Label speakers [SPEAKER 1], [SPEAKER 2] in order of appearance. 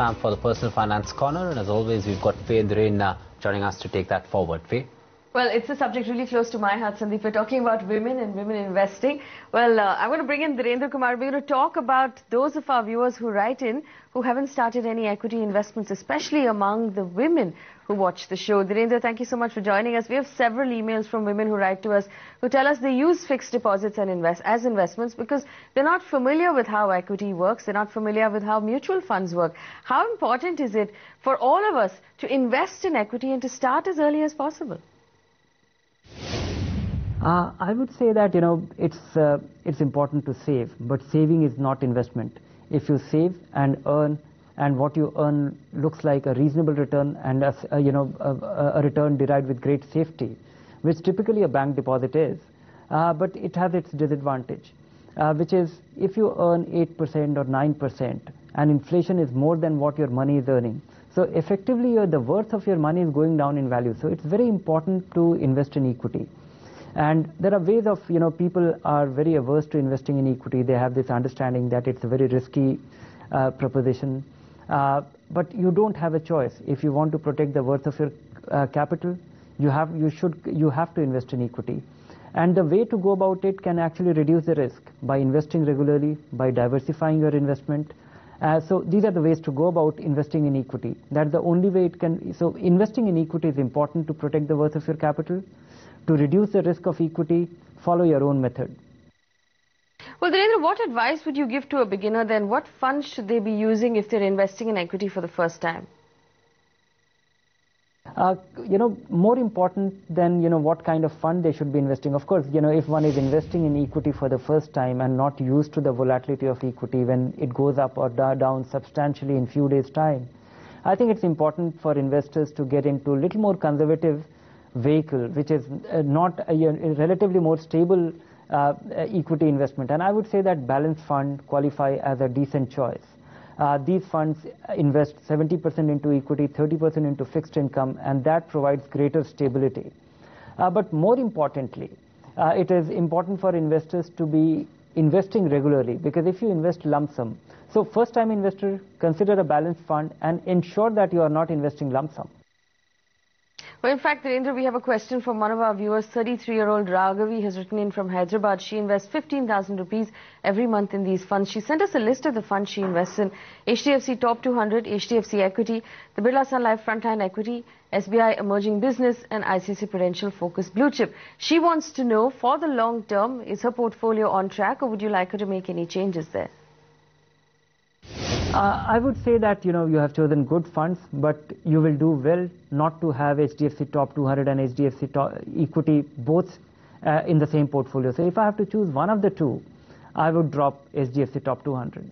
[SPEAKER 1] time for the Personal Finance Corner, and as always, we've got Dhirendra joining us to take that forward. Faye?
[SPEAKER 2] Well, it's a subject really close to my heart, Sandeep. We're talking about women and women investing. Well, I'm going to bring in Dhirendra Kumar. We're going to talk about those of our viewers who write in who haven't started any equity investments, especially among the women who watch the show. Dhirendra, thank you so much for joining us. We have several emails from women who write to us who tell us they use fixed deposits and as investments because they're not familiar with how equity works. They're not familiar with how mutual funds work. How important is it for all of us to invest in equity and to start as early as possible?
[SPEAKER 3] I would say that, it's important to save, but saving is not investment. If you save and earn, and what you earn looks like a reasonable return and a return derived with great safety, which typically a bank deposit is, but it has its disadvantage, which is if you earn 8% or 9% and inflation is more than what your money is earning, so effectively the worth of your money is going down in value. So it's very important to invest in equity. And there are ways of, people are very averse to investing in equity. They have this understanding that it's a very risky proposition. But you don't have a choice. If you want to protect the worth of your capital, you have to invest in equity. And the way to go about it can actually reduce the risk by investing regularly, by diversifying your investment. So these are the ways to go about investing in equity. That's the only way it can. So investing in equity is important to protect the worth of your capital. To reduce the risk of equity, follow your own method.
[SPEAKER 2] Well, Dhirendra, what advice would you give to a beginner then? What funds should they be using if they're investing in equity for the first time?
[SPEAKER 3] More important than, what kind of fund they should be investing. Of course, if one is investing in equity for the first time and not used to the volatility of equity when it goes up or down substantially in few days' time, I think it's important for investors to get into a little more conservative vehicle, which is not a relatively more stable equity investment. And I would say that balanced fund qualify as a decent choice. These funds invest 70% into equity, 30% into fixed income, and that provides greater stability. But more importantly, it is important for investors to be investing regularly, because if you invest lump sum, so first time investor, consider a balanced fund and ensure that you are not investing lump sum.
[SPEAKER 2] Well, in fact, Dhirendra, we have a question from one of our viewers. 33-year-old Raghavi has written in from Hyderabad. She invests 15,000 rupees every month in these funds. She sent us a list of the funds she invests in: HDFC Top 200, HDFC Equity, the Birla Sun Life Frontline Equity, SBI Emerging Business, and ICICI Prudential Focus Blue Chip. She wants to know, for the long term, is her portfolio on track, or would you like her to make any changes there?
[SPEAKER 3] I would say that, you have chosen good funds, but you will do well not to have HDFC Top 200 and HDFC Equity both in the same portfolio. So if I have to choose one of the two, I would drop HDFC Top 200.